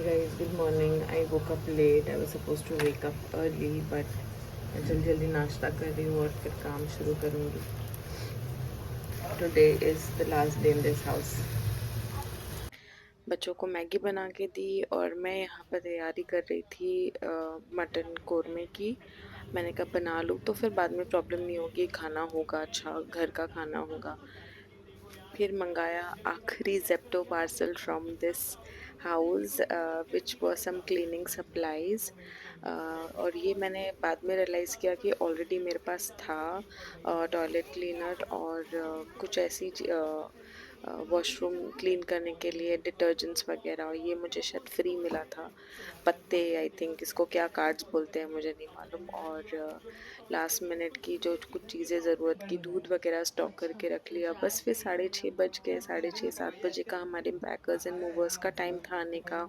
Guys, good morning. I woke up late. I was supposed to wake up early, but मैं जल्दी जल्दी नाश्ता कर रही हूँ और फिर काम शुरू करूँगी. Today is the last day in this house. बच्चों को मैगी बना के दी और मैं यहाँ पर तैयारी कर रही थी मटन कोरमे की. मैंने कहा बना लूँ तो फिर बाद में प्रॉब्लम नहीं होगी, खाना होगा, अच्छा घर का खाना होगा. फिर मंगाया आखिरी Zepto parcel from this house which was some cleaning supplies. और ये मैंने बाद में रियलाइज़ किया कि ऑलरेडी मेरे पास था टॉयलेट क्लीनर और कुछ ऐसी वॉशरूम क्लीन करने के लिए डिटर्जेंट्स वगैरह, और ये मुझे शायद फ्री मिला था. पत्ते, आई थिंक इसको क्या कार्ड्स बोलते हैं मुझे नहीं मालूम. और लास्ट मिनट की जो कुछ चीज़ें ज़रूरत की, दूध वगैरह स्टॉक करके रख लिया. बस फिर 6:30 बज गए, 6:30-7 बजे का हमारे पैकर्स एंड मूवर्स का टाइम था आने का.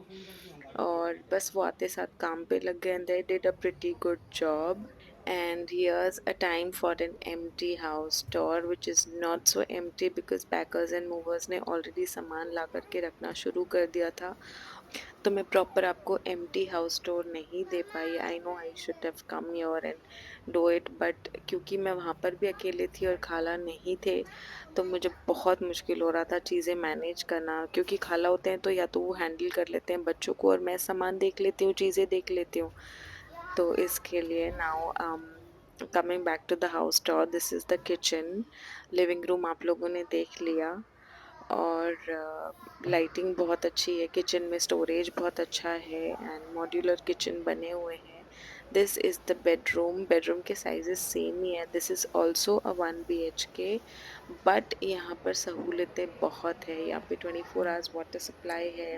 और बस वो आते साथ काम पे लग गए. And they did a pretty good job. And here's a time for an empty house store which is not so empty because packers and movers ने already सामान ला करके रखना शुरू कर दिया था. तो मैं प्रॉपर आपको एम्प्टी हाउस स्टोर नहीं दे पाई. I know I should have come here and do it, but क्योंकि मैं वहाँ पर भी अकेले थी और खाला नहीं थे तो मुझे बहुत मुश्किल हो रहा था चीज़ें मैनेज करना. क्योंकि खाला होते हैं तो या तो वो हैंडल कर लेते हैं बच्चों को और मैं सामान देख लेती हूँ, चीज़ें देख लेती हूँ. तो इसके लिए now coming back to the house store, this is the kitchen. Living room आप लोगों ने देख लिया. और लाइटिंग बहुत अच्छी है, किचन में स्टोरेज बहुत अच्छा है एंड मॉड्यूलर किचन बने हुए हैं. This is the bedroom. Bedroom के साइजेस सेम ही है. This is also a 1 BHK, but यहाँ पर सहूलतें बहुत है. यहाँ पे 24 आवर्स वाटर सप्लाई है,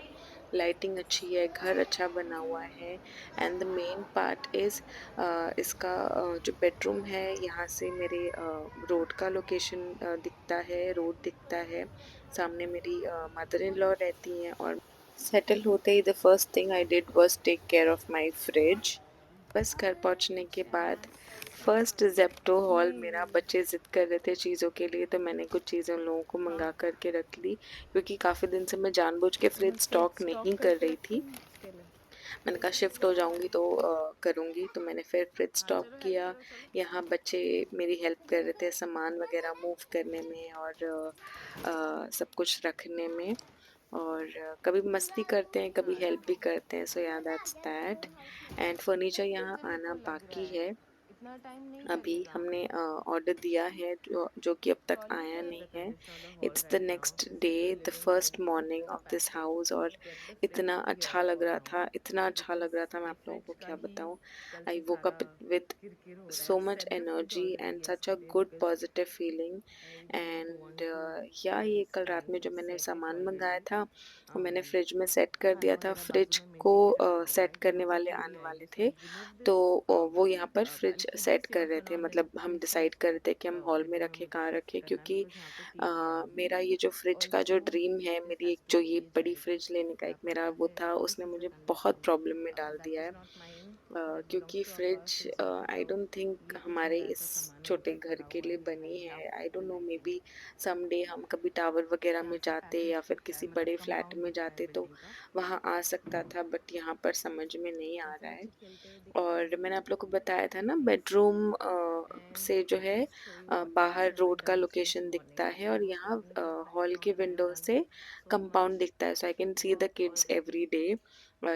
लाइटिंग अच्छी है, घर अच्छा बना हुआ है. And the main part is इसका जो बेडरूम है, यहाँ से मेरे रोड का लोकेशन दिखता है, रोड दिखता है. सामने मेरी मदर इन लॉ रहती हैं. और सेटल होते ही the first thing I did was take care of my fridge. बस घर पहुंचने के बाद फर्स्ट जेप्टो हॉल मेरा. बच्चे ज़िद कर रहे थे चीज़ों के लिए तो मैंने कुछ चीज़ें उन लोगों को मंगा करके रख ली, क्योंकि काफ़ी दिन से मैं जानबूझ के फ्रिज स्टॉक नहीं कर रही थी. मैंने कहा शिफ्ट हो जाऊंगी तो करूंगी, तो मैंने फिर फ्रिज स्टॉक किया. यहाँ बच्चे मेरी हेल्प कर रहे थे सामान वगैरह मूव करने में और सब कुछ रखने में. और कभी मस्ती करते हैं, कभी हेल्प भी करते हैं. सो या दैट्स दैट. एंड फर्नीचर यहाँ आना बाकी है. अभी हमने ऑर्डर दिया है जो कि अब तक आया नहीं है. It's the next day, the first morning of this house. और इतना अच्छा लग रहा था, इतना अच्छा लग रहा था, मैं आप लोगों को क्या बताऊं. I woke up with so much energy and such a good positive feeling. And या ये कल रात में जो मैंने सामान मंगाया था वो मैंने फ्रिज में सेट कर दिया था. फ्रिज को सेट करने वाले आने वाले थे तो वो यहाँ पर फ्रिज सेट कर रहे थे. मतलब हम डिसाइड कर रहे थे कि हम हॉल में रखें, कहाँ रखें, क्योंकि मेरा ये जो फ्रिज का जो ड्रीम है, मेरी एक जो ये बड़ी फ्रिज लेने का एक मेरा वो था, उसने मुझे बहुत प्रॉब्लम में डाल दिया है. क्योंकि फ्रिज आई डोंट थिंक हमारे इस छोटे घर के लिए बनी है. I don't know, maybe some day हम कभी टावर वगैरह में जाते या फिर किसी बड़े फ्लैट में जाते तो वहाँ आ सकता था, बट यहाँ पर समझ में नहीं आ रहा है. और मैंने आप लोग को बताया था ना, बेडरूम से जो है बाहर रोड का लोकेशन दिखता है और यहाँ हॉल के विंडो से कंपाउंड दिखता है. So I can see the kids every day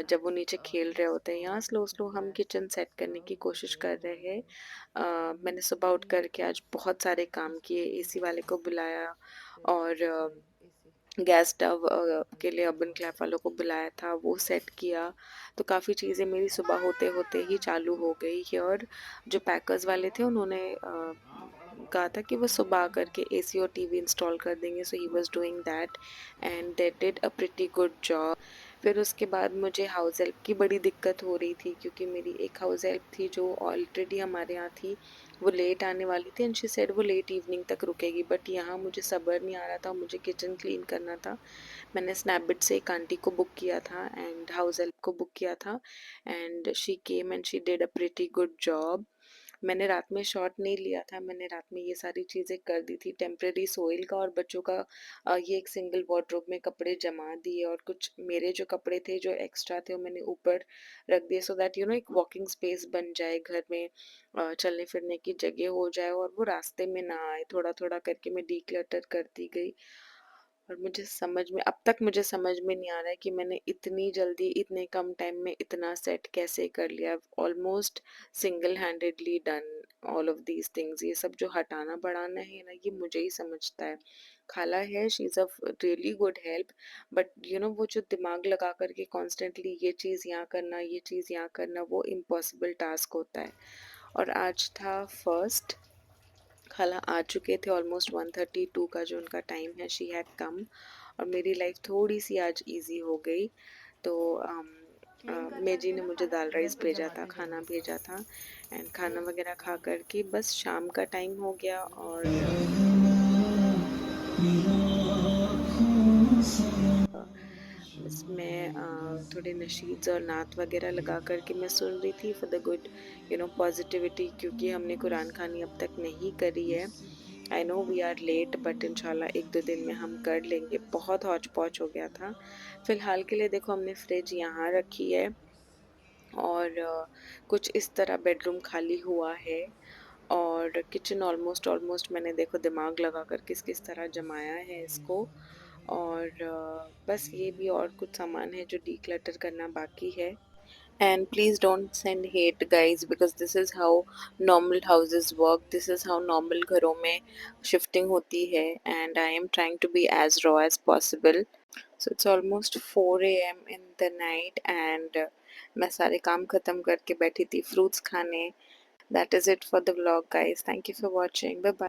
जब वो नीचे खेल रहे होते हैं. यहाँ स्लो स्लो हम किचन सेट करने की कोशिश कर रहे हैं. मैंने सुबह उठ करके आज बहुत सारे काम किए, एसी वाले को बुलाया और गैस स्टव के लिए अर्बन क्लैप वालों को बुलाया था, वो सेट किया. तो काफ़ी चीज़ें मेरी सुबह होते होते ही चालू हो गई है. और जो पैकर्स वाले थे उन्होंने कहा था कि वो सुबह आकर के एसी और टीवी इंस्टॉल कर देंगे. So he was doing that and they did a pretty good job. फिर उसके बाद मुझे हाउस हेल्प की बड़ी दिक्कत हो रही थी, क्योंकि मेरी एक हाउस हेल्प थी जो ऑलरेडी हमारे यहाँ थी, वो लेट आने वाली थी एंड शी सेड वो लेट इवनिंग तक रुकेगी. बट यहाँ मुझे सब्र नहीं आ रहा था, मुझे किचन क्लीन करना था. मैंने स्नैपडिट से एक आंटी को बुक किया था एंड हाउस हेल्प को बुक किया था and she came and she did a pretty good job. मैंने रात में शॉट नहीं लिया था, मैंने रात में ये सारी चीज़ें कर दी थी। टेम्परेरी सोइल का और बच्चों का ये एक सिंगल वार्डरोब में कपड़े जमा दिए, और कुछ मेरे जो कपड़े थे जो एक्स्ट्रा थे वो मैंने ऊपर रख दिए, सो दैट एक वॉकिंग स्पेस बन जाए घर में, चलने फिरने की जगह हो जाए और वो रास्ते में ना आए। थोड़ा थोड़ा करके मैं डीक्लटर करती गई, और अब तक मुझे समझ में नहीं आ रहा है कि मैंने इतनी जल्दी इतने कम टाइम में इतना सेट कैसे कर लिया। Almost single handedly done all of these things. ये सब जो हटाना बढ़ाना है ना, ये मुझे ही समझता है। खाला है, she is a really good help, but वो जो दिमाग लगा करके कॉन्स्टेंटली ये चीज़ यहाँ करना, ये चीज़ यहाँ करना, वो इम्पॉसिबल टास्क होता है। और आज था फर्स्ट, खाला आ चुके थे ऑलमोस्ट 1:32 का जो उनका टाइम है, शी हैड कम, और मेरी लाइफ थोड़ी सी आज इजी हो गई। तो मेजी ने मुझे दाल राइस भेजा था, खाना भेजा था, एंड खाना वगैरह खा करके बस शाम का टाइम हो गया। और बस मैं थोड़े नशीद्स और नात वगैरह लगा करके मैं सुन रही थी फॉर द गुड पॉजिटिविटी, क्योंकि हमने कुरान खानी अब तक नहीं करी है। I know we are late, but इंशाल्लाह एक दो दिन में हम कर लेंगे। बहुत हौच पौच हो गया था। फिलहाल के लिए देखो हमने फ्रिज यहाँ रखी है, और कुछ इस तरह बेडरूम खाली हुआ है, और किचन ऑलमोस्ट ऑलमोस्ट मैंने देखो दिमाग लगा कर किस किस तरह जमाया है इसको। और बस ये भी और कुछ सामान है जो डीक्लटर करना बाकी है। And please don't send hate guys, because this is how normal houses work, this is how normal घरों में shifting होती है, and I am trying to be as raw as possible. So it's almost 4 a.m. in the night, and मैं सारे काम ख़त्म करके बैठी थी fruits खाने. That is it for the vlog guys. Thank you for watching. Bye bye.